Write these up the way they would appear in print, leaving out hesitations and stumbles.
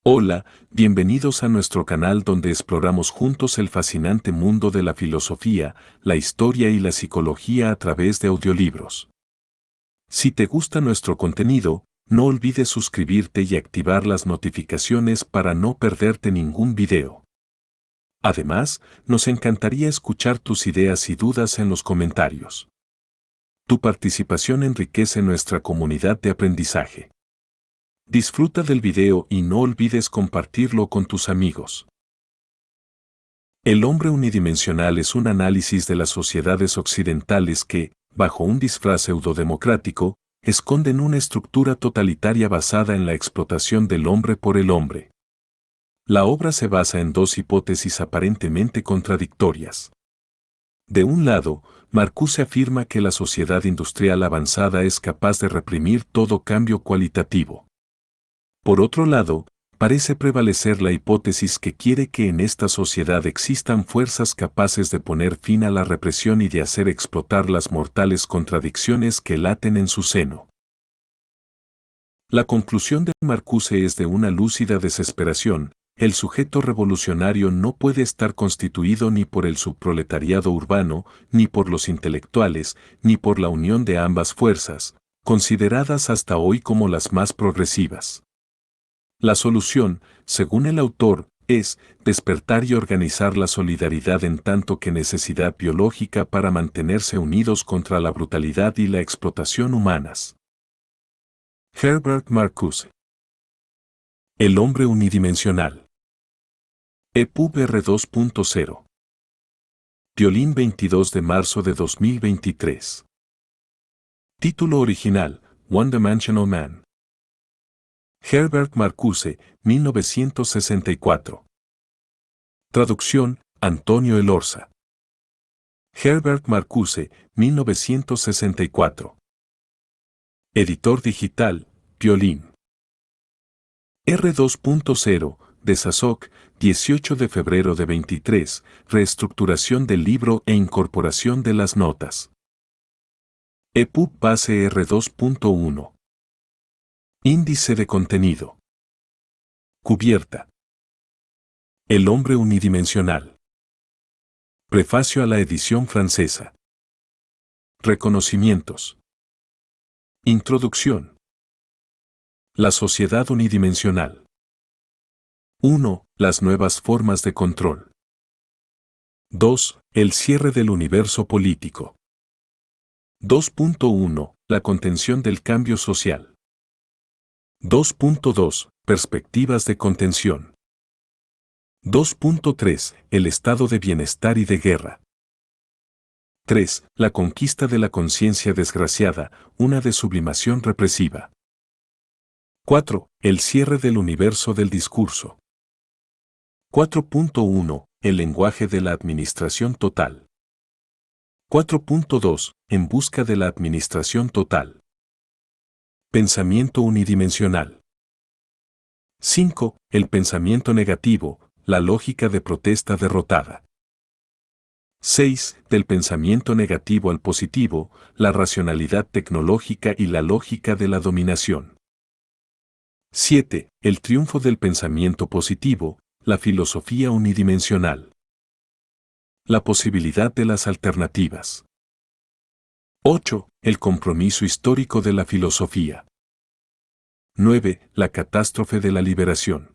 Hola, bienvenidos a nuestro canal donde exploramos juntos el fascinante mundo de la filosofía, la historia y la psicología a través de audiolibros. Si te gusta nuestro contenido, no olvides suscribirte y activar las notificaciones para no perderte ningún video. Además, nos encantaría escuchar tus ideas y dudas en los comentarios. Tu participación enriquece nuestra comunidad de aprendizaje. Disfruta del video y no olvides compartirlo con tus amigos. El hombre unidimensional es un análisis de las sociedades occidentales que, bajo un disfraz pseudodemocrático, esconden una estructura totalitaria basada en la explotación del hombre por el hombre. La obra se basa en dos hipótesis aparentemente contradictorias. De un lado, Marcuse afirma que la sociedad industrial avanzada es capaz de reprimir todo cambio cualitativo. Por otro lado, parece prevalecer la hipótesis que quiere que en esta sociedad existan fuerzas capaces de poner fin a la represión y de hacer explotar las mortales contradicciones que laten en su seno. La conclusión de Marcuse es de una lúcida desesperación: el sujeto revolucionario no puede estar constituido ni por el subproletariado urbano, ni por los intelectuales, ni por la unión de ambas fuerzas, consideradas hasta hoy como las más progresivas. La solución, según el autor, es despertar y organizar la solidaridad en tanto que necesidad biológica para mantenerse unidos contra la brutalidad y la explotación humanas. Herbert Marcuse. El hombre unidimensional. EPUB R 2.0. Violín 22 de marzo de 2023. Título original: One Dimensional Man. Herbert Marcuse, 1964. Traducción: Antonio Elorza. Herbert Marcuse, 1964. Editor digital: Violín. R 2.0, de SASOC, 18 de febrero de 23, reestructuración del libro e incorporación de las notas. EPUB base R 2.1. Índice de contenido. Cubierta. El hombre unidimensional. Prefacio a la edición francesa. Reconocimientos. Introducción. La sociedad unidimensional. 1. Las nuevas formas de control. 2. El cierre del universo político. 2.1. La contención del cambio social. 2.2. Perspectivas de contención. 2.3. El estado de bienestar y de guerra. 3. La conquista de la conciencia desgraciada, una de sublimación represiva. 4. El cierre del universo del discurso. 4.1. El lenguaje de la administración total. 4.2. En busca de la administración total. Pensamiento unidimensional. 5. El pensamiento negativo, la lógica de protesta derrotada. 6. Del pensamiento negativo al positivo, la racionalidad tecnológica y la lógica de la dominación. 7. El triunfo del pensamiento positivo, la filosofía unidimensional. La posibilidad de las alternativas. 8. El compromiso histórico de la filosofía. 9. La catástrofe de la liberación.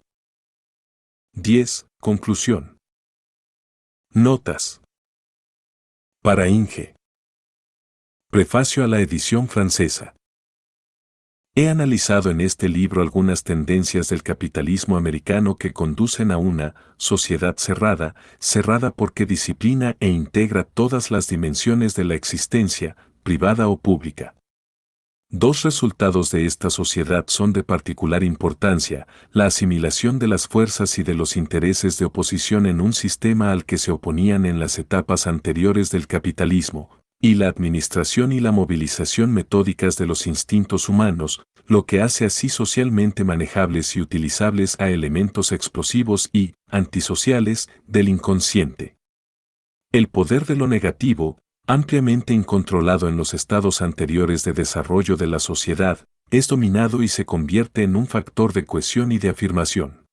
10. Conclusión. Notas. Para Inge. Prefacio a la edición francesa. He analizado en este libro algunas tendencias del capitalismo americano que conducen a una sociedad cerrada, cerrada porque disciplina e integra todas las dimensiones de la existencia, privada o pública. Dos resultados de esta sociedad son de particular importancia: la asimilación de las fuerzas y de los intereses de oposición en un sistema al que se oponían en las etapas anteriores del capitalismo, y la administración y la movilización metódicas de los instintos humanos, lo que hace así socialmente manejables y utilizables a elementos explosivos y antisociales del inconsciente. El poder de lo negativo, ampliamente incontrolado en los estados anteriores de desarrollo de la sociedad, es dominado y se convierte en un factor de cohesión y de afirmación.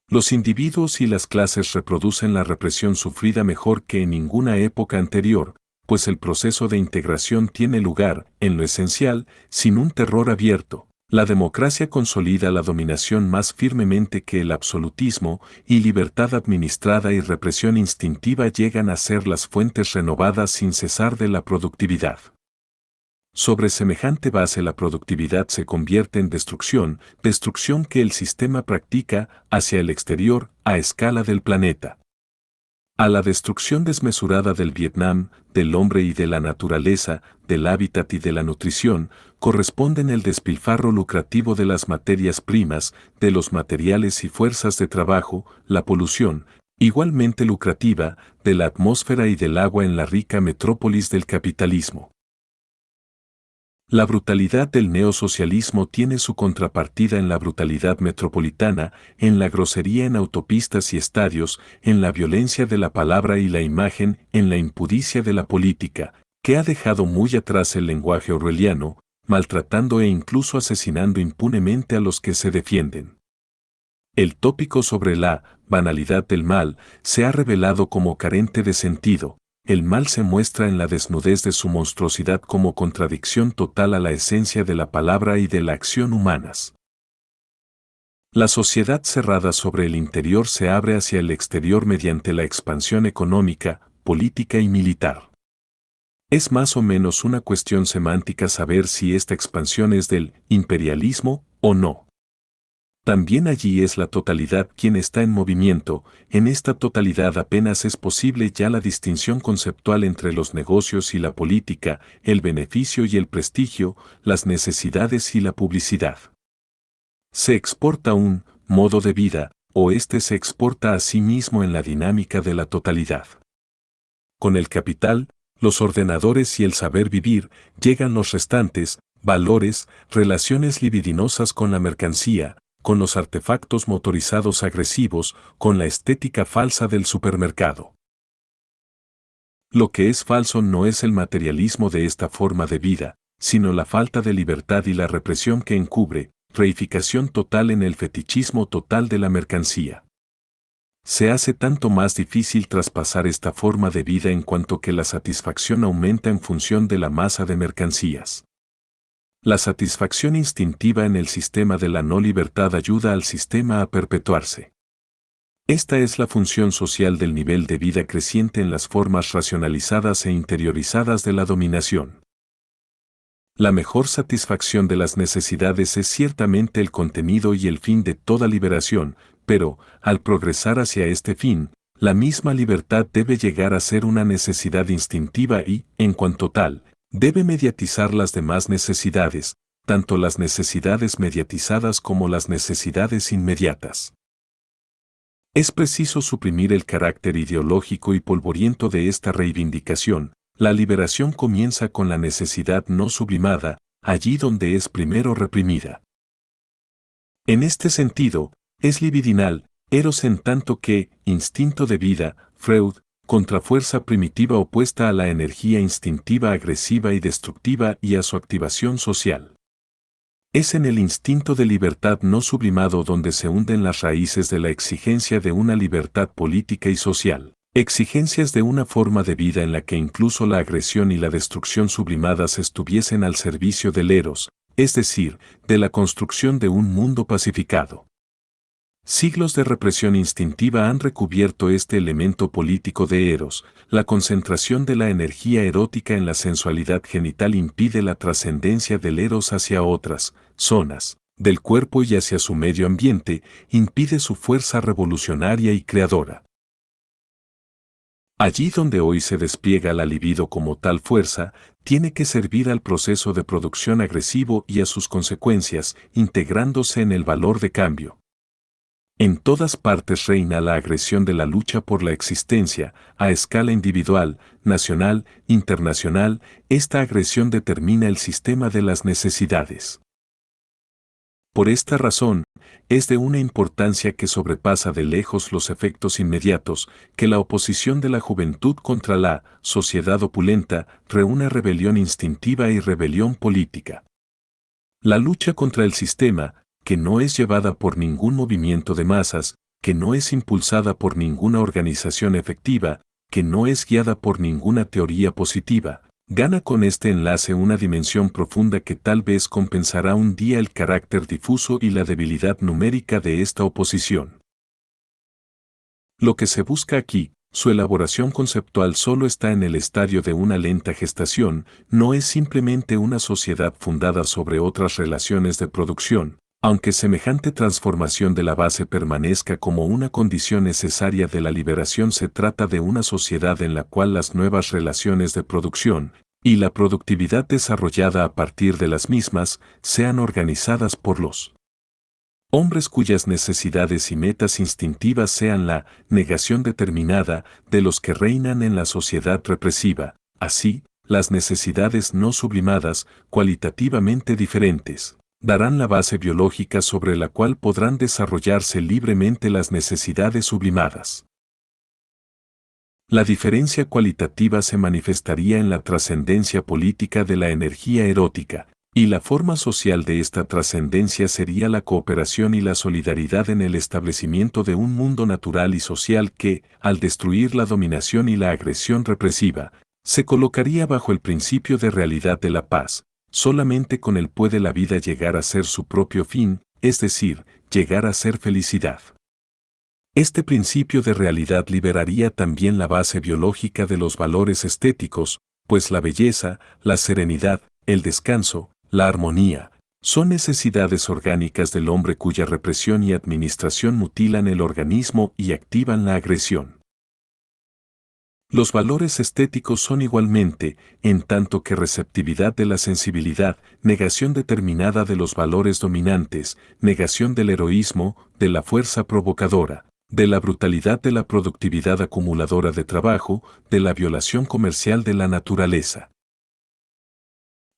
Los individuos y las clases reproducen la represión sufrida mejor que en ninguna época anterior, pues el proceso de integración tiene lugar, en lo esencial, sin un terror abierto. La democracia consolida la dominación más firmemente que el absolutismo, y libertad administrada y represión instintiva llegan a ser las fuentes renovadas sin cesar de la productividad. Sobre semejante base la productividad se convierte en destrucción, destrucción que el sistema practica hacia el exterior a escala del planeta. A la destrucción desmesurada del Vietnam, del hombre y de la naturaleza, del hábitat y de la nutrición, corresponden el despilfarro lucrativo de las materias primas, de los materiales y fuerzas de trabajo, la polución, igualmente lucrativa, de la atmósfera y del agua en la rica metrópolis del capitalismo. La brutalidad del neosocialismo tiene su contrapartida en la brutalidad metropolitana, en la grosería en autopistas y estadios, en la violencia de la palabra y la imagen, en la impudicia de la política, que ha dejado muy atrás el lenguaje orwelliano, maltratando e incluso asesinando impunemente a los que se defienden. El tópico sobre la banalidad del mal se ha revelado como carente de sentido. El mal se muestra en la desnudez de su monstruosidad como contradicción total a la esencia de la palabra y de la acción humanas. La sociedad cerrada sobre el interior se abre hacia el exterior mediante la expansión económica, política y militar. Es más o menos una cuestión semántica saber si esta expansión es del imperialismo o no. También allí es la totalidad quien está en movimiento. En esta totalidad apenas es posible ya la distinción conceptual entre los negocios y la política, el beneficio y el prestigio, las necesidades y la publicidad. Se exporta un modo de vida, o éste se exporta a sí mismo en la dinámica de la totalidad. Con el capital, los ordenadores y el saber vivir, llegan los restantes, valores, relaciones libidinosas con la mercancía, con los artefactos motorizados agresivos, con la estética falsa del supermercado. Lo que es falso no es el materialismo de esta forma de vida, sino la falta de libertad y la represión que encubre, reificación total en el fetichismo total de la mercancía. Se hace tanto más difícil traspasar esta forma de vida en cuanto que la satisfacción aumenta en función de la masa de mercancías. La satisfacción instintiva en el sistema de la no libertad ayuda al sistema a perpetuarse. Esta es la función social del nivel de vida creciente en las formas racionalizadas e interiorizadas de la dominación. La mejor satisfacción de las necesidades es ciertamente el contenido y el fin de toda liberación, pero, al progresar hacia este fin, la misma libertad debe llegar a ser una necesidad instintiva y, en cuanto tal, debe mediatizar las demás necesidades, tanto las necesidades mediatizadas como las necesidades inmediatas. Es preciso suprimir el carácter ideológico y polvoriento de esta reivindicación. La liberación comienza con la necesidad no sublimada, allí donde es primero reprimida. En este sentido, es libidinal, eros en tanto que, instinto de vida, Freud, contrafuerza primitiva opuesta a la energía instintiva agresiva y destructiva y a su activación social. Es en el instinto de libertad no sublimado donde se hunden las raíces de la exigencia de una libertad política y social, exigencias de una forma de vida en la que incluso la agresión y la destrucción sublimadas estuviesen al servicio del eros, es decir, de la construcción de un mundo pacificado. Siglos de represión instintiva han recubierto este elemento político de eros. La concentración de la energía erótica en la sensualidad genital impide la trascendencia del eros hacia otras zonas del cuerpo y hacia su medio ambiente, impide su fuerza revolucionaria y creadora. Allí donde hoy se despliega la libido como tal fuerza, tiene que servir al proceso de producción agresivo y a sus consecuencias, integrándose en el valor de cambio. En todas partes reina la agresión de la lucha por la existencia, a escala individual, nacional, internacional. Esta agresión determina el sistema de las necesidades. Por esta razón, es de una importancia que sobrepasa de lejos los efectos inmediatos, que la oposición de la juventud contra la sociedad opulenta reúne rebelión instintiva y rebelión política. La lucha contra el sistema, que no es llevada por ningún movimiento de masas, que no es impulsada por ninguna organización efectiva, que no es guiada por ninguna teoría positiva, gana con este enlace una dimensión profunda que tal vez compensará un día el carácter difuso y la debilidad numérica de esta oposición. Lo que se busca aquí, su elaboración conceptual solo está en el estadio de una lenta gestación, no es simplemente una sociedad fundada sobre otras relaciones de producción, aunque semejante transformación de la base permanezca como una condición necesaria de la liberación. Se trata de una sociedad en la cual las nuevas relaciones de producción, y la productividad desarrollada a partir de las mismas, sean organizadas por los hombres cuyas necesidades y metas instintivas sean la negación determinada de los que reinan en la sociedad represiva. Así, las necesidades no sublimadas, cualitativamente diferentes, darán la base biológica sobre la cual podrán desarrollarse libremente las necesidades sublimadas. La diferencia cualitativa se manifestaría en la trascendencia política de la energía erótica, y la forma social de esta trascendencia sería la cooperación y la solidaridad en el establecimiento de un mundo natural y social que, al destruir la dominación y la agresión represiva, se colocaría bajo el principio de realidad de la paz. Solamente con él puede la vida llegar a ser su propio fin, es decir, llegar a ser felicidad. Este principio de realidad liberaría también la base biológica de los valores estéticos, pues la belleza, la serenidad, el descanso, la armonía, son necesidades orgánicas del hombre cuya represión y administración mutilan el organismo y activan la agresión. Los valores estéticos son igualmente, en tanto que receptividad de la sensibilidad, negación determinada de los valores dominantes, negación del heroísmo, de la fuerza provocadora, de la brutalidad de la productividad acumuladora de trabajo, de la violación comercial de la naturaleza.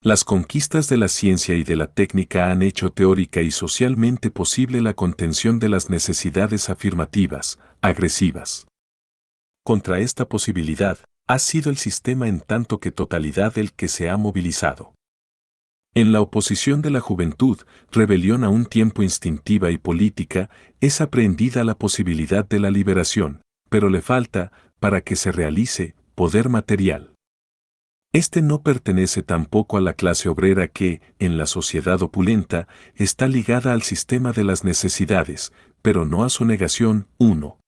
Las conquistas de la ciencia y de la técnica han hecho teórica y socialmente posible la contención de las necesidades afirmativas, agresivas. Contra esta posibilidad, ha sido el sistema en tanto que totalidad el que se ha movilizado. En la oposición de la juventud, rebelión a un tiempo instintiva y política, es aprehendida la posibilidad de la liberación, pero le falta, para que se realice, poder material. Este no pertenece tampoco a la clase obrera que, en la sociedad opulenta, está ligada al sistema de las necesidades, pero no a su negación. 1.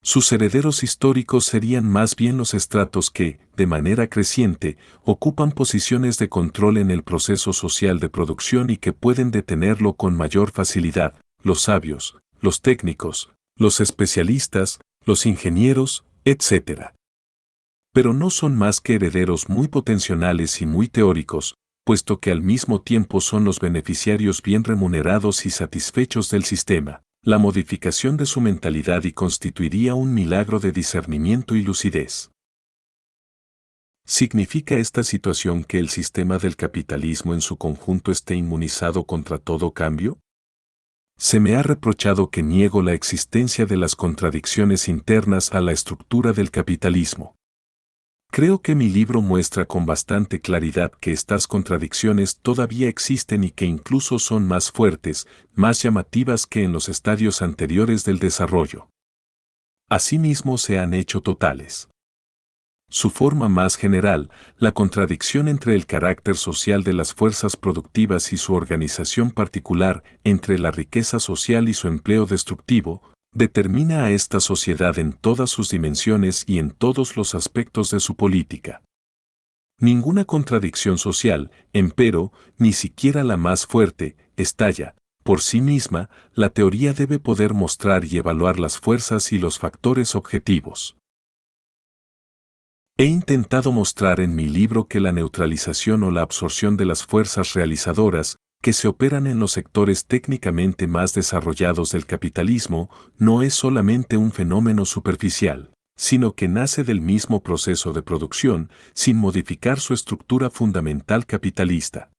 Sus herederos históricos serían más bien los estratos que, de manera creciente, ocupan posiciones de control en el proceso social de producción y que pueden detenerlo con mayor facilidad: los sabios, los técnicos, los especialistas, los ingenieros, etc. Pero no son más que herederos muy potenciales y muy teóricos, puesto que al mismo tiempo son los beneficiarios bien remunerados y satisfechos del sistema. La modificación de su mentalidad y constituiría un milagro de discernimiento y lucidez. ¿Significa esta situación que el sistema del capitalismo en su conjunto esté inmunizado contra todo cambio? Se me ha reprochado que niego la existencia de las contradicciones internas a la estructura del capitalismo. Creo que mi libro muestra con bastante claridad que estas contradicciones todavía existen y que incluso son más fuertes, más llamativas que en los estadios anteriores del desarrollo. Asimismo se han hecho totales. Su forma más general, la contradicción entre el carácter social de las fuerzas productivas y su organización particular, entre la riqueza social y su empleo destructivo, determina a esta sociedad en todas sus dimensiones y en todos los aspectos de su política. Ninguna contradicción social, empero, ni siquiera la más fuerte, estalla. Por sí misma, la teoría debe poder mostrar y evaluar las fuerzas y los factores objetivos. He intentado mostrar en mi libro que la neutralización o la absorción de las fuerzas realizadoras, que se operan en los sectores técnicamente más desarrollados del capitalismo, no es solamente un fenómeno superficial, sino que nace del mismo proceso de producción, sin modificar su estructura fundamental capitalista.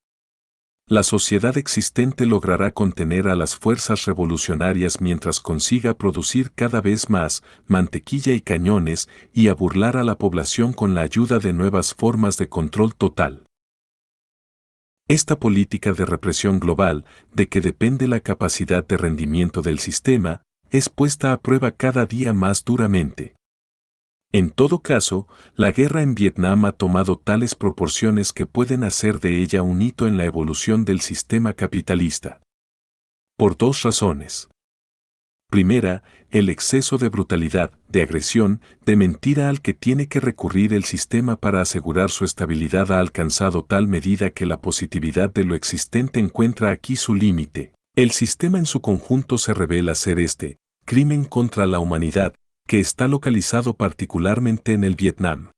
La sociedad existente logrará contener a las fuerzas revolucionarias mientras consiga producir cada vez más mantequilla y cañones y a burlar a la población con la ayuda de nuevas formas de control total. Esta política de represión global, de que depende la capacidad de rendimiento del sistema, es puesta a prueba cada día más duramente. En todo caso, la guerra en Vietnam ha tomado tales proporciones que pueden hacer de ella un hito en la evolución del sistema capitalista. Por dos razones. Primera, el exceso de brutalidad, de agresión, de mentira al que tiene que recurrir el sistema para asegurar su estabilidad ha alcanzado tal medida que la positividad de lo existente encuentra aquí su límite. El sistema en su conjunto se revela ser este crimen contra la humanidad, que está localizado particularmente en el Vietnam.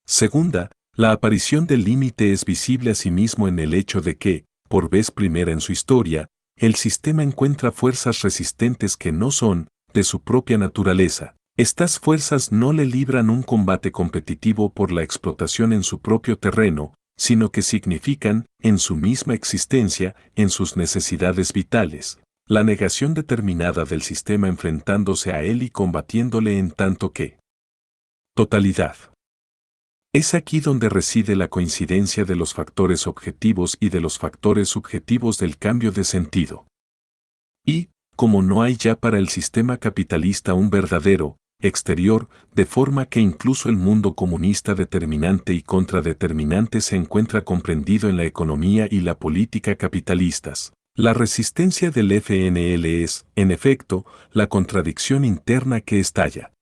Segunda, la aparición del límite es visible asimismo en el hecho de que, por vez primera en su historia, el sistema encuentra fuerzas resistentes que no son, de su propia naturaleza. Estas fuerzas no le libran un combate competitivo por la explotación en su propio terreno, sino que significan, en su misma existencia, en sus necesidades vitales, la negación determinada del sistema enfrentándose a él y combatiéndole en tanto que totalidad. Es aquí donde reside la coincidencia de los factores objetivos y de los factores subjetivos del cambio de sentido. Y, como no hay ya para el sistema capitalista un verdadero exterior, de forma que incluso el mundo comunista determinante y contradeterminante se encuentra comprendido en la economía y la política capitalistas, la resistencia del FNL es, en efecto, la contradicción interna que estalla.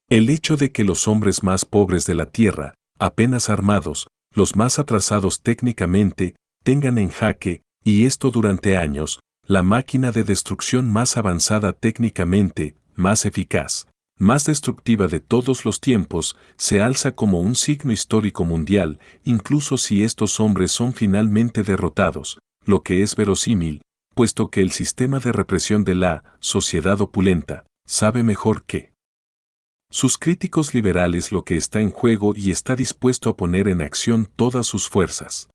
El hecho de que los hombres más pobres de la Tierra, apenas armados, los más atrasados técnicamente, tengan en jaque, y esto durante años, la máquina de destrucción más avanzada técnicamente, más eficaz, más destructiva de todos los tiempos, se alza como un signo histórico mundial, incluso si estos hombres son finalmente derrotados, lo que es verosímil, puesto que el sistema de represión de la sociedad opulenta sabe mejor que sus críticos liberales lo que está en juego y está dispuesto a poner en acción todas sus fuerzas.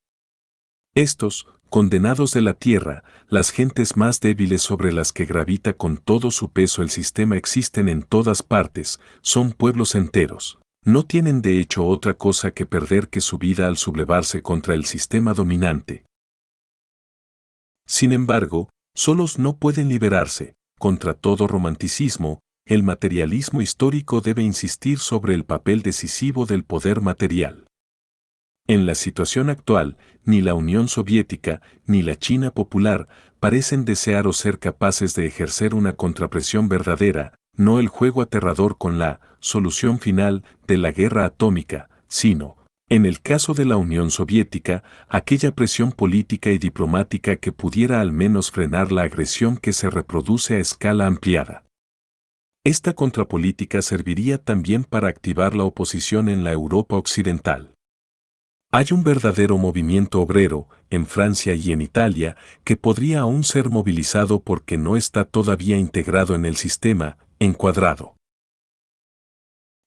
Estos, condenados de la tierra, las gentes más débiles sobre las que gravita con todo su peso el sistema existen en todas partes, son pueblos enteros. No tienen de hecho otra cosa que perder que su vida al sublevarse contra el sistema dominante. Sin embargo, solos no pueden liberarse, contra todo romanticismo, el materialismo histórico debe insistir sobre el papel decisivo del poder material. En la situación actual, ni la Unión Soviética ni la China popular parecen desear o ser capaces de ejercer una contrapresión verdadera, no el juego aterrador con la solución final de la guerra atómica, sino, en el caso de la Unión Soviética, aquella presión política y diplomática que pudiera al menos frenar la agresión que se reproduce a escala ampliada. Esta contrapolítica serviría también para activar la oposición en la Europa occidental. Hay un verdadero movimiento obrero, en Francia y en Italia, que podría aún ser movilizado porque no está todavía integrado en el sistema, encuadrado.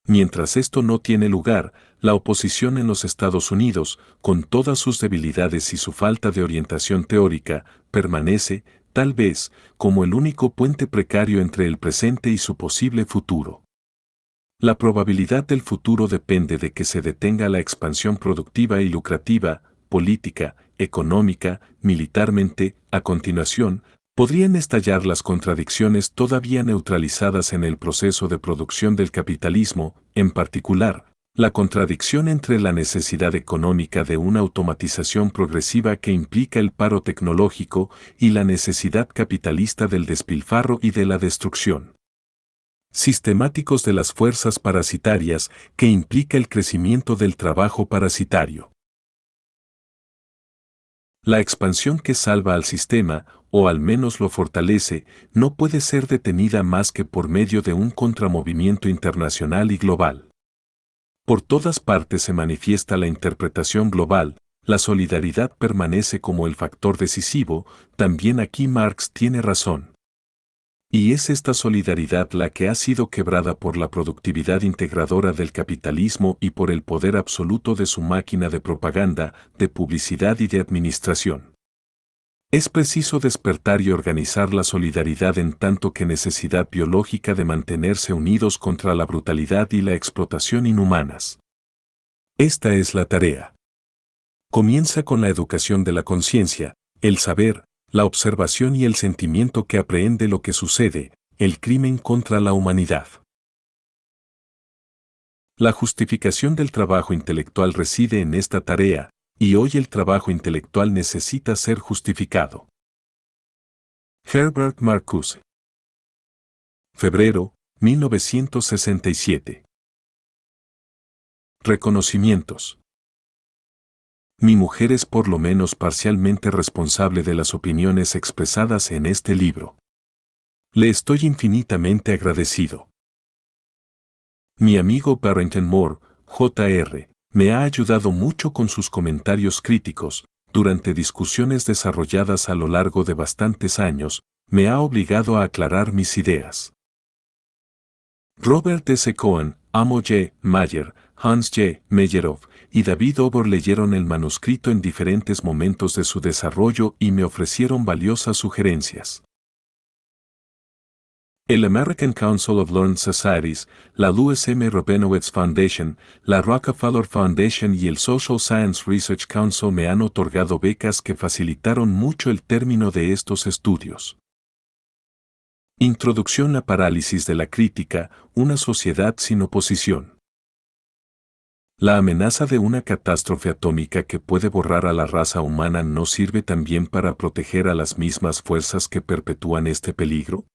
Mientras esto no tiene lugar, la oposición en los Estados Unidos, con todas sus debilidades y su falta de orientación teórica, permanece, tal vez, como el único puente precario entre el presente y su posible futuro. La probabilidad del futuro depende de que se detenga la expansión productiva y lucrativa, política, económica, militarmente. A continuación, podrían estallar las contradicciones todavía neutralizadas en el proceso de producción del capitalismo, en particular, la contradicción entre la necesidad económica de una automatización progresiva que implica el paro tecnológico y la necesidad capitalista del despilfarro y de la destrucción sistemáticos de las fuerzas parasitarias que implica el crecimiento del trabajo parasitario. La expansión que salva al sistema, o al menos lo fortalece, no puede ser detenida más que por medio de un contramovimiento internacional y global. Por todas partes se manifiesta la interpretación global, la solidaridad permanece como el factor decisivo, también aquí Marx tiene razón. Y es esta solidaridad la que ha sido quebrada por la productividad integradora del capitalismo y por el poder absoluto de su máquina de propaganda, de publicidad y de administración. Es preciso despertar y organizar la solidaridad en tanto que necesidad biológica de mantenerse unidos contra la brutalidad y la explotación inhumanas. Esta es la tarea. Comienza con la educación de la conciencia, el saber, la observación y el sentimiento que aprehende lo que sucede, el crimen contra la humanidad. La justificación del trabajo intelectual reside en esta tarea, y hoy el trabajo intelectual necesita ser justificado. Herbert Marcuse. Febrero, 1967. Reconocimientos. Mi mujer es por lo menos parcialmente responsable de las opiniones expresadas en este libro. Le estoy infinitamente agradecido. Mi amigo Barrington Moore, Jr., me ha ayudado mucho con sus comentarios críticos, durante discusiones desarrolladas a lo largo de bastantes años, me ha obligado a aclarar mis ideas. Robert S. Cohen, Amo J. Mayer, Hans J. Meyerhoff y David Obor leyeron el manuscrito en diferentes momentos de su desarrollo y me ofrecieron valiosas sugerencias. El American Council of Learned Societies, la Lewis M. Rabinowitz Foundation, la Rockefeller Foundation y el Social Science Research Council me han otorgado becas que facilitaron mucho el término de estos estudios. Introducción a Parálisis de la Crítica, una sociedad sin oposición. La amenaza de una catástrofe atómica que puede borrar a la raza humana no sirve también para proteger a las mismas fuerzas que perpetúan este peligro.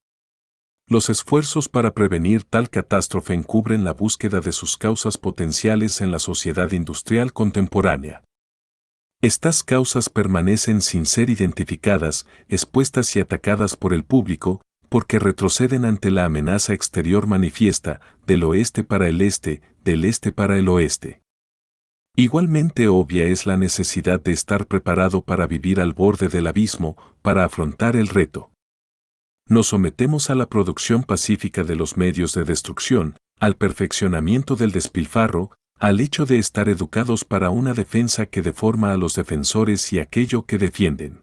Los esfuerzos para prevenir tal catástrofe encubren la búsqueda de sus causas potenciales en la sociedad industrial contemporánea. Estas causas permanecen sin ser identificadas, expuestas y atacadas por el público, porque retroceden ante la amenaza exterior manifiesta, del oeste para el este, del este para el oeste. Igualmente obvia es la necesidad de estar preparado para vivir al borde del abismo, para afrontar el reto. Nos sometemos a la producción pacífica de los medios de destrucción, al perfeccionamiento del despilfarro, al hecho de estar educados para una defensa que deforma a los defensores y aquello que defienden.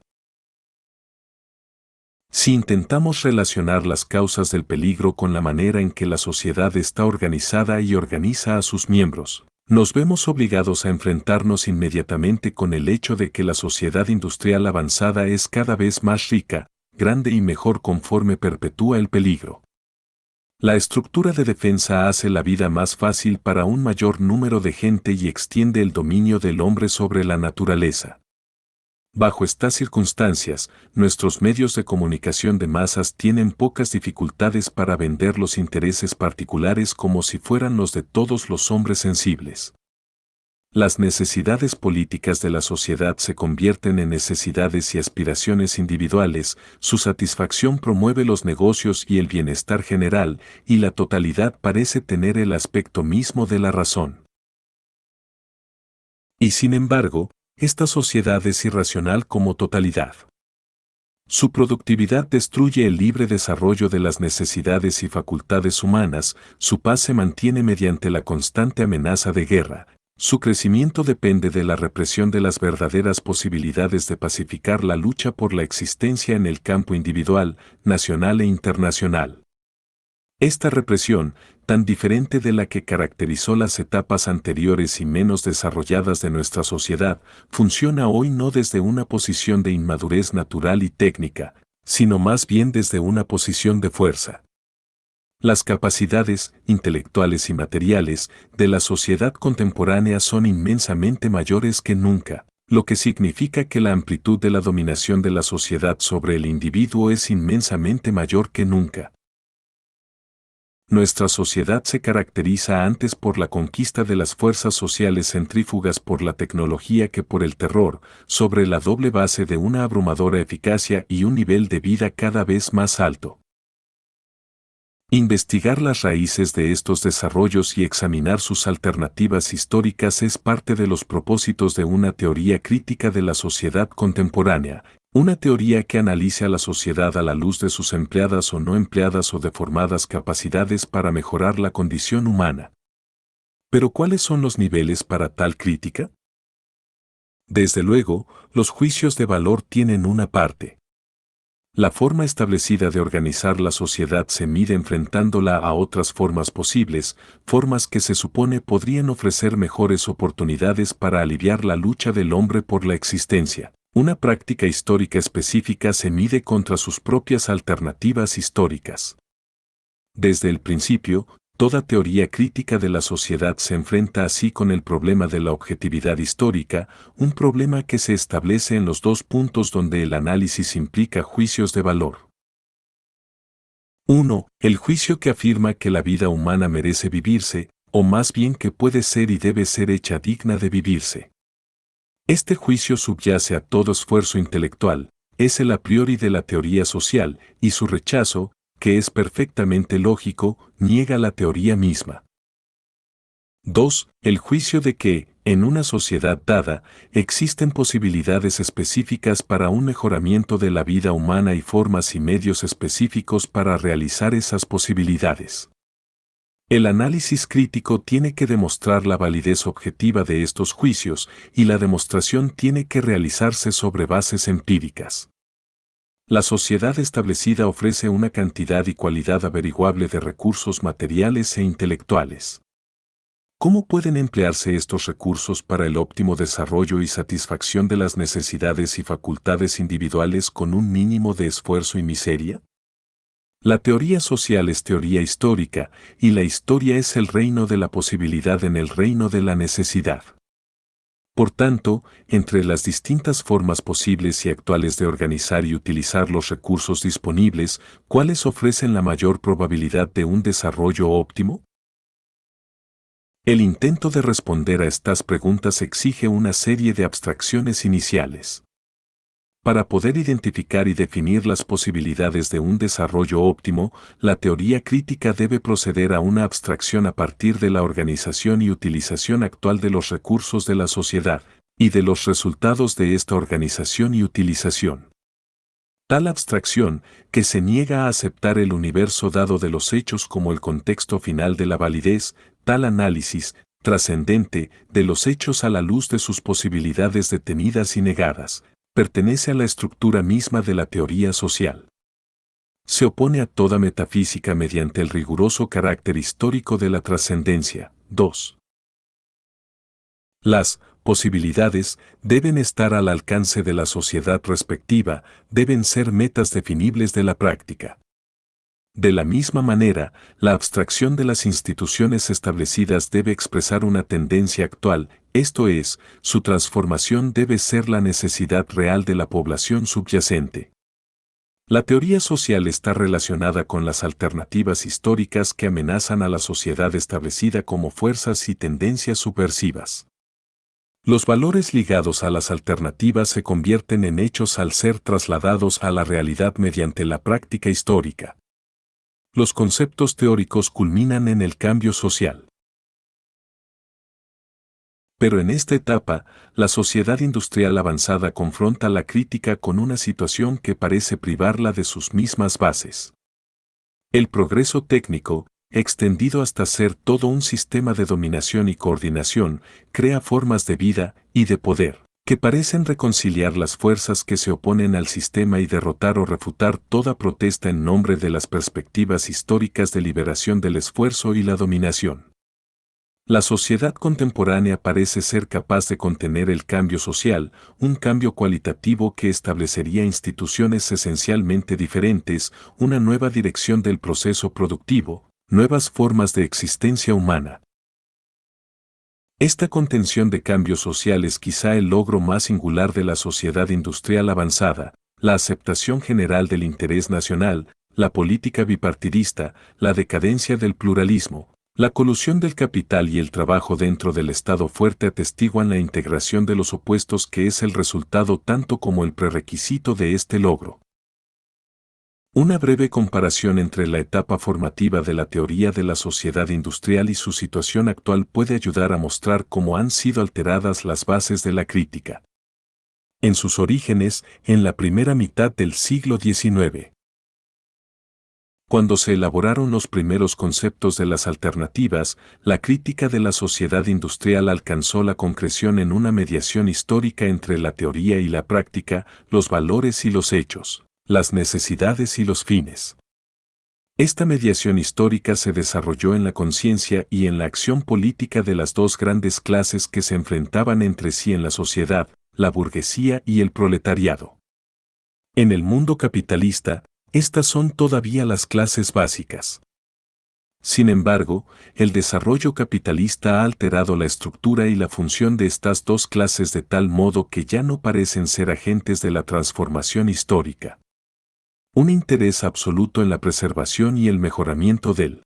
Si intentamos relacionar las causas del peligro con la manera en que la sociedad está organizada y organiza a sus miembros, nos vemos obligados a enfrentarnos inmediatamente con el hecho de que la sociedad industrial avanzada es cada vez más rica, grande y mejor conforme perpetúa el peligro. La estructura de defensa hace la vida más fácil para un mayor número de gente y extiende el dominio del hombre sobre la naturaleza. Bajo estas circunstancias, nuestros medios de comunicación de masas tienen pocas dificultades para vender los intereses particulares como si fueran los de todos los hombres sensibles. Las necesidades políticas de la sociedad se convierten en necesidades y aspiraciones individuales, su satisfacción promueve los negocios y el bienestar general, y la totalidad parece tener el aspecto mismo de la razón. Y sin embargo, esta sociedad es irracional como totalidad. Su productividad destruye el libre desarrollo de las necesidades y facultades humanas, su paz se mantiene mediante la constante amenaza de guerra. Su crecimiento depende de la represión de las verdaderas posibilidades de pacificar la lucha por la existencia en el campo individual, nacional e internacional. Esta represión, tan diferente de la que caracterizó las etapas anteriores y menos desarrolladas de nuestra sociedad, funciona hoy no desde una posición de inmadurez natural y técnica, sino más bien desde una posición de fuerza. Las capacidades, intelectuales y materiales, de la sociedad contemporánea son inmensamente mayores que nunca, lo que significa que la amplitud de la dominación de la sociedad sobre el individuo es inmensamente mayor que nunca. Nuestra sociedad se caracteriza antes por la conquista de las fuerzas sociales centrífugas por la tecnología que por el terror, sobre la doble base de una abrumadora eficacia y un nivel de vida cada vez más alto. Investigar las raíces de estos desarrollos y examinar sus alternativas históricas es parte de los propósitos de una teoría crítica de la sociedad contemporánea, una teoría que analice a la sociedad a la luz de sus empleadas o no empleadas o deformadas capacidades para mejorar la condición humana. ¿Pero cuáles son los niveles para tal crítica? Desde luego, los juicios de valor tienen una parte. La forma establecida de organizar la sociedad se mide enfrentándola a otras formas posibles, formas que se supone podrían ofrecer mejores oportunidades para aliviar la lucha del hombre por la existencia. Una práctica histórica específica se mide contra sus propias alternativas históricas. Desde el principio, toda teoría crítica de la sociedad se enfrenta así con el problema de la objetividad histórica, un problema que se establece en los dos puntos donde el análisis implica juicios de valor. 1. El juicio que afirma que la vida humana merece vivirse, o más bien que puede ser y debe ser hecha digna de vivirse. Este juicio subyace a todo esfuerzo intelectual, es el a priori de la teoría social, y su rechazo, que es perfectamente lógico, niega la teoría misma. 2. El juicio de que, en una sociedad dada, existen posibilidades específicas para un mejoramiento de la vida humana y formas y medios específicos para realizar esas posibilidades. El análisis crítico tiene que demostrar la validez objetiva de estos juicios, y la demostración tiene que realizarse sobre bases empíricas. La sociedad establecida ofrece una cantidad y cualidad averiguable de recursos materiales e intelectuales. ¿Cómo pueden emplearse estos recursos para el óptimo desarrollo y satisfacción de las necesidades y facultades individuales con un mínimo de esfuerzo y miseria? La teoría social es teoría histórica, y la historia es el reino de la posibilidad en el reino de la necesidad. Por tanto, entre las distintas formas posibles y actuales de organizar y utilizar los recursos disponibles, ¿cuáles ofrecen la mayor probabilidad de un desarrollo óptimo? El intento de responder a estas preguntas exige una serie de abstracciones iniciales. Para poder identificar y definir las posibilidades de un desarrollo óptimo, la teoría crítica debe proceder a una abstracción a partir de la organización y utilización actual de los recursos de la sociedad, y de los resultados de esta organización y utilización. Tal abstracción, que se niega a aceptar el universo dado de los hechos como el contexto final de la validez, tal análisis, trascendente, de los hechos a la luz de sus posibilidades detenidas y negadas, pertenece a la estructura misma de la teoría social. Se opone a toda metafísica mediante el riguroso carácter histórico de la trascendencia. 2. Las posibilidades deben estar al alcance de la sociedad respectiva, deben ser metas definibles de la práctica. De la misma manera, la abstracción de las instituciones establecidas debe expresar una tendencia actual, esto es, su transformación debe ser la necesidad real de la población subyacente. La teoría social está relacionada con las alternativas históricas que amenazan a la sociedad establecida como fuerzas y tendencias subversivas. Los valores ligados a las alternativas se convierten en hechos al ser trasladados a la realidad mediante la práctica histórica. Los conceptos teóricos culminan en el cambio social. Pero en esta etapa, la sociedad industrial avanzada confronta la crítica con una situación que parece privarla de sus mismas bases. El progreso técnico, extendido hasta ser todo un sistema de dominación y coordinación, crea formas de vida y de poder que parecen reconciliar las fuerzas que se oponen al sistema y derrotar o refutar toda protesta en nombre de las perspectivas históricas de liberación del esfuerzo y la dominación. La sociedad contemporánea parece ser capaz de contener el cambio social, un cambio cualitativo que establecería instituciones esencialmente diferentes, una nueva dirección del proceso productivo, nuevas formas de existencia humana. Esta contención de cambios sociales quizá el logro más singular de la sociedad industrial avanzada, la aceptación general del interés nacional, la política bipartidista, la decadencia del pluralismo, la colusión del capital y el trabajo dentro del Estado fuerte atestiguan la integración de los opuestos que es el resultado tanto como el prerequisito de este logro. Una breve comparación entre la etapa formativa de la teoría de la sociedad industrial y su situación actual puede ayudar a mostrar cómo han sido alteradas las bases de la crítica. En sus orígenes, en la primera mitad del siglo XIX. Cuando se elaboraron los primeros conceptos de las alternativas, la crítica de la sociedad industrial alcanzó la concreción en una mediación histórica entre la teoría y la práctica, los valores y los hechos. las necesidades y los fines. Esta mediación histórica se desarrolló en la conciencia y en la acción política de las dos grandes clases que se enfrentaban entre sí en la sociedad, la burguesía y el proletariado. En el mundo capitalista, estas son todavía las clases básicas. Sin embargo, el desarrollo capitalista ha alterado la estructura y la función de estas dos clases de tal modo que ya no parecen ser agentes de la transformación histórica. Un interés absoluto en la preservación y el mejoramiento del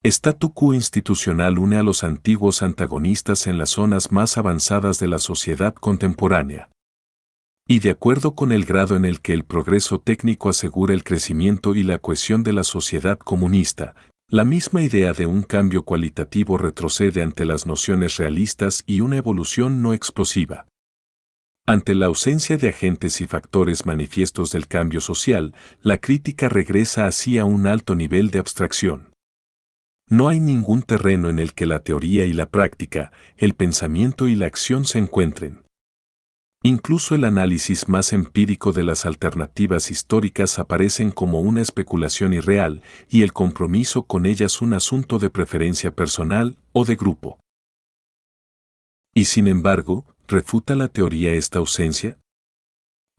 statu quo institucional une a los antiguos antagonistas en las zonas más avanzadas de la sociedad contemporánea. Y de acuerdo con el grado en el que el progreso técnico asegura el crecimiento y la cohesión de la sociedad comunista, la misma idea de un cambio cualitativo retrocede ante las nociones realistas y una evolución no explosiva. Ante la ausencia de agentes y factores manifiestos del cambio social, la crítica regresa así a un alto nivel de abstracción. No hay ningún terreno en el que la teoría y la práctica, el pensamiento y la acción se encuentren. Incluso el análisis más empírico de las alternativas históricas aparecen como una especulación irreal y el compromiso con ellas un asunto de preferencia personal o de grupo. Y sin embargo, ¿refuta la teoría esta ausencia?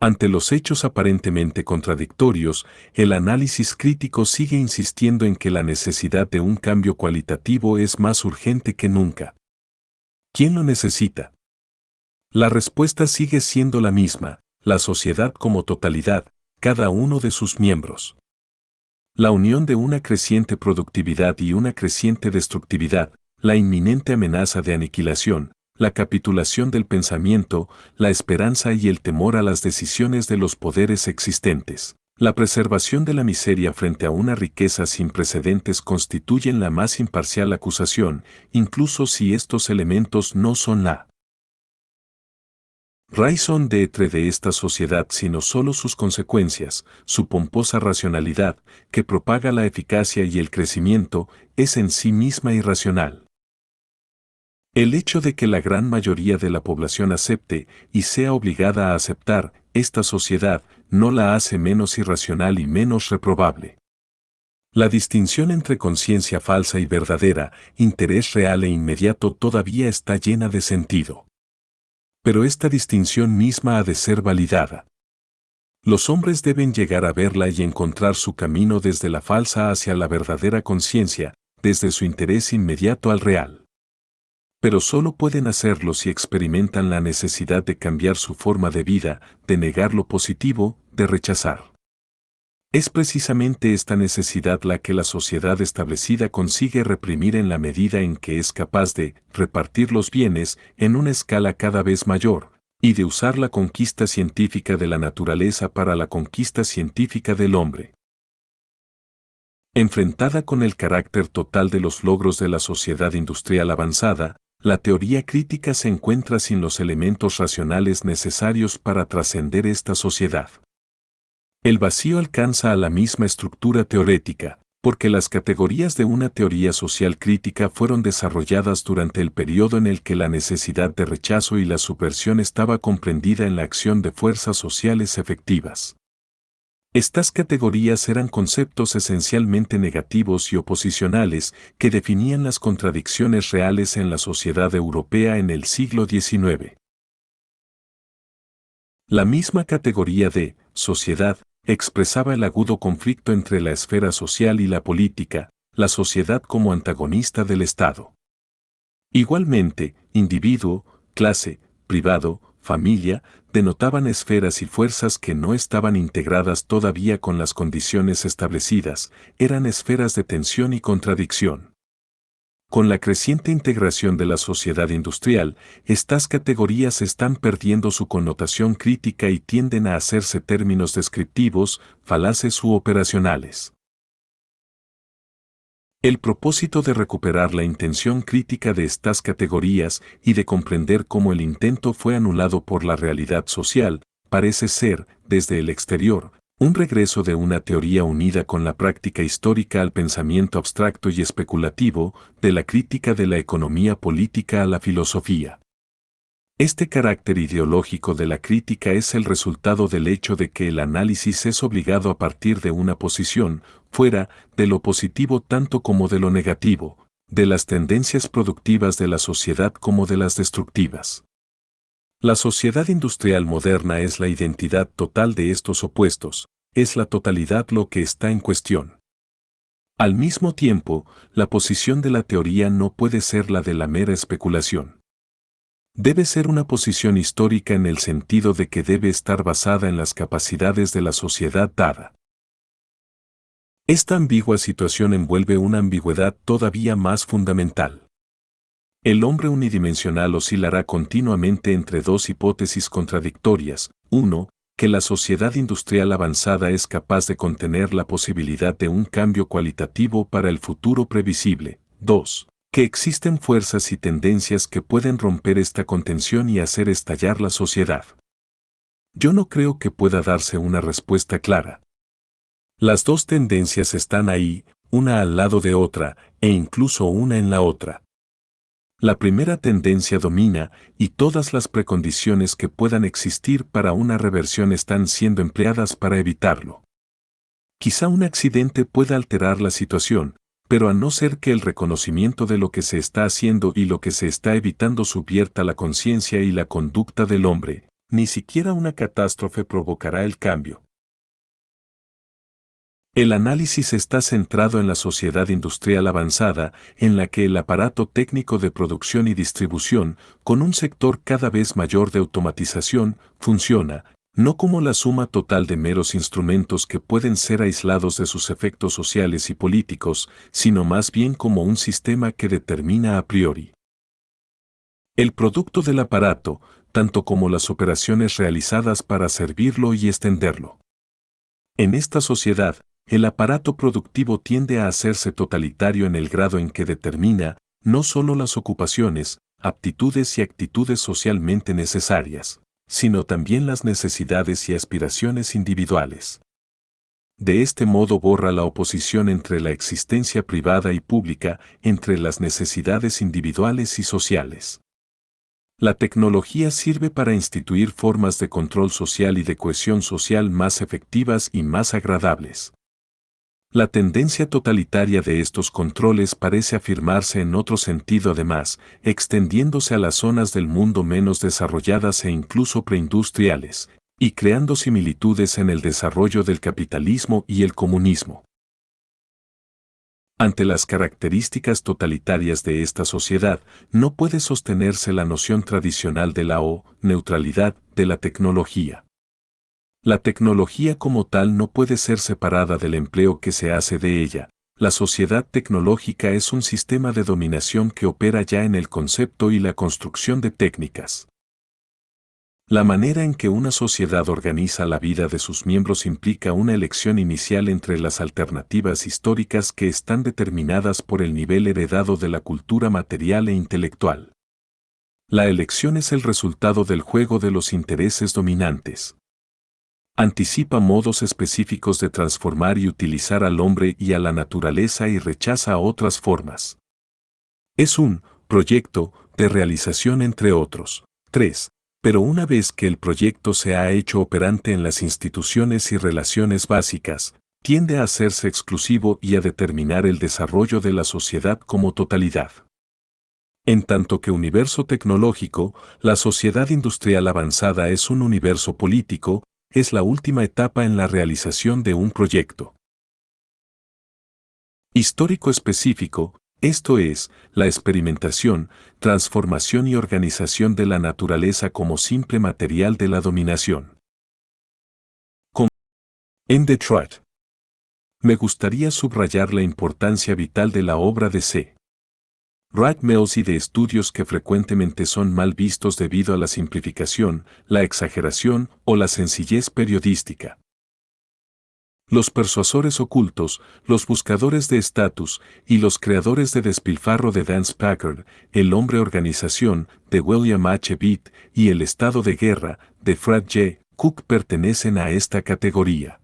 Ante los hechos aparentemente contradictorios, el análisis crítico sigue insistiendo en que la necesidad de un cambio cualitativo es más urgente que nunca. ¿Quién lo necesita? La respuesta sigue siendo la misma, la sociedad como totalidad, cada uno de sus miembros. La unión de una creciente productividad y una creciente destructividad, la inminente amenaza de aniquilación, la capitulación del pensamiento, la esperanza y el temor a las decisiones de los poderes existentes, la preservación de la miseria frente a una riqueza sin precedentes constituyen la más imparcial acusación, incluso si estos elementos no son la raison d'être de esta sociedad, sino solo sus consecuencias, su pomposa racionalidad, que propaga la eficacia y el crecimiento, es en sí misma irracional. El hecho de que la gran mayoría de la población acepte y sea obligada a aceptar esta sociedad no la hace menos irracional y menos reprobable. La distinción entre conciencia falsa y verdadera, interés real e inmediato todavía está llena de sentido. Pero esta distinción misma ha de ser validada. Los hombres deben llegar a verla y encontrar su camino desde la falsa hacia la verdadera conciencia, desde su interés inmediato al real. Pero solo pueden hacerlo si experimentan la necesidad de cambiar su forma de vida, de negar lo positivo, de rechazar. Es precisamente esta necesidad la que la sociedad establecida consigue reprimir en la medida en que es capaz de repartir los bienes en una escala cada vez mayor, y de usar la conquista científica de la naturaleza para la conquista científica del hombre. Enfrentada con el carácter total de los logros de la sociedad industrial avanzada, la teoría crítica se encuentra sin los elementos racionales necesarios para trascender esta sociedad. El vacío alcanza a la misma estructura teorética, porque las categorías de una teoría social crítica fueron desarrolladas durante el periodo en el que la necesidad de rechazo y la subversión estaba comprendida en la acción de fuerzas sociales efectivas. Estas categorías eran conceptos esencialmente negativos y oposicionales que definían las contradicciones reales en la sociedad europea en el siglo XIX. La misma categoría de sociedad expresaba el agudo conflicto entre la esfera social y la política, la sociedad como antagonista del Estado. Igualmente, individuo, clase, privado, familia, denotaban esferas y fuerzas que no estaban integradas todavía con las condiciones establecidas, eran esferas de tensión y contradicción. Con la creciente integración de la sociedad industrial, estas categorías están perdiendo su connotación crítica y tienden a hacerse términos descriptivos, falaces u operacionales. El propósito de recuperar la intención crítica de estas categorías y de comprender cómo el intento fue anulado por la realidad social, parece ser, desde el exterior, un regreso de una teoría unida con la práctica histórica al pensamiento abstracto y especulativo, de la crítica de la economía política a la filosofía. Este carácter ideológico de la crítica es el resultado del hecho de que el análisis es obligado a partir de una posición, fuera de lo positivo tanto como de lo negativo, de las tendencias productivas de la sociedad como de las destructivas. La sociedad industrial moderna es la identidad total de estos opuestos, es la totalidad lo que está en cuestión. Al mismo tiempo, la posición de la teoría no puede ser la de la mera especulación. Debe ser una posición histórica en el sentido de que debe estar basada en las capacidades de la sociedad dada. Esta ambigua situación envuelve una ambigüedad todavía más fundamental. El hombre unidimensional oscilará continuamente entre dos hipótesis contradictorias. 1. Que la sociedad industrial avanzada es capaz de contener la posibilidad de un cambio cualitativo para el futuro previsible. 2. Que existen fuerzas y tendencias que pueden romper esta contención y hacer estallar la sociedad. Yo no creo que pueda darse una respuesta clara. Las dos tendencias están ahí, una al lado de otra, e incluso una en la otra. La primera tendencia domina, y todas las precondiciones que puedan existir para una reversión están siendo empleadas para evitarlo. Quizá un accidente pueda alterar la situación, pero a no ser que el reconocimiento de lo que se está haciendo y lo que se está evitando subvierta la conciencia y la conducta del hombre, ni siquiera una catástrofe provocará el cambio. El análisis está centrado en la sociedad industrial avanzada, en la que el aparato técnico de producción y distribución, con un sector cada vez mayor de automatización, funciona, no como la suma total de meros instrumentos que pueden ser aislados de sus efectos sociales y políticos, sino más bien como un sistema que determina a priori. El producto del aparato, tanto como las operaciones realizadas para servirlo y extenderlo. En esta sociedad, el aparato productivo tiende a hacerse totalitario en el grado en que determina, no solo las ocupaciones, aptitudes y actitudes socialmente necesarias, sino también las necesidades y aspiraciones individuales. De este modo borra la oposición entre la existencia privada y pública, entre las necesidades individuales y sociales. La tecnología sirve para instituir formas de control social y de cohesión social más efectivas y más agradables. La tendencia totalitaria de estos controles parece afirmarse en otro sentido además, extendiéndose a las zonas del mundo menos desarrolladas e incluso preindustriales, y creando similitudes en el desarrollo del capitalismo y el comunismo. Ante las características totalitarias de esta sociedad, no puede sostenerse la noción tradicional de la neutralidad de la tecnología. La tecnología como tal no puede ser separada del empleo que se hace de ella. La sociedad tecnológica es un sistema de dominación que opera ya en el concepto y la construcción de técnicas. La manera en que una sociedad organiza la vida de sus miembros implica una elección inicial entre las alternativas históricas que están determinadas por el nivel heredado de la cultura material e intelectual. La elección es el resultado del juego de los intereses dominantes. Anticipa modos específicos de transformar y utilizar al hombre y a la naturaleza y rechaza otras formas. Es un proyecto de realización entre otros. 3. Pero una vez que el proyecto se ha hecho operante en las instituciones y relaciones básicas, tiende a hacerse exclusivo y a determinar el desarrollo de la sociedad como totalidad. En tanto que universo tecnológico, la sociedad industrial avanzada es un universo político, es la última etapa en la realización de un proyecto histórico específico, esto es, la experimentación, transformación y organización de la naturaleza como simple material de la dominación. En Detroit. Me gustaría subrayar la importancia vital de la obra de C. Wright Mills y de estudios que frecuentemente son mal vistos debido a la simplificación, la exageración o la sencillez periodística. Los persuasores ocultos, los buscadores de estatus y los creadores de despilfarro de Dan Packard, El hombre organización de William H. Booth y El estado de guerra de Fred J. Cook pertenecen a esta categoría.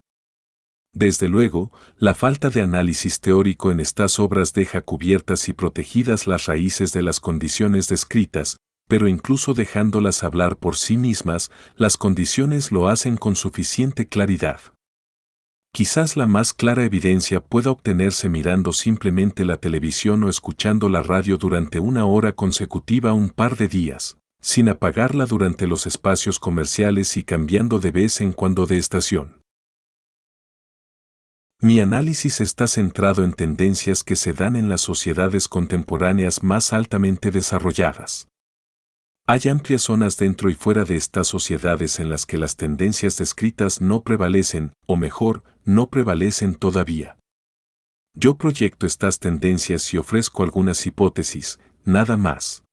Desde luego, la falta de análisis teórico en estas obras deja cubiertas y protegidas las raíces de las condiciones descritas, pero incluso dejándolas hablar por sí mismas, las condiciones lo hacen con suficiente claridad. Quizás la más clara evidencia pueda obtenerse mirando simplemente la televisión o escuchando la radio durante una hora consecutiva un par de días, sin apagarla durante los espacios comerciales y cambiando de vez en cuando de estación. Mi análisis está centrado en tendencias que se dan en las sociedades contemporáneas más altamente desarrolladas. Hay amplias zonas dentro y fuera de estas sociedades en las que las tendencias descritas no prevalecen, o mejor, no prevalecen todavía. Yo proyecto estas tendencias y ofrezco algunas hipótesis, nada más.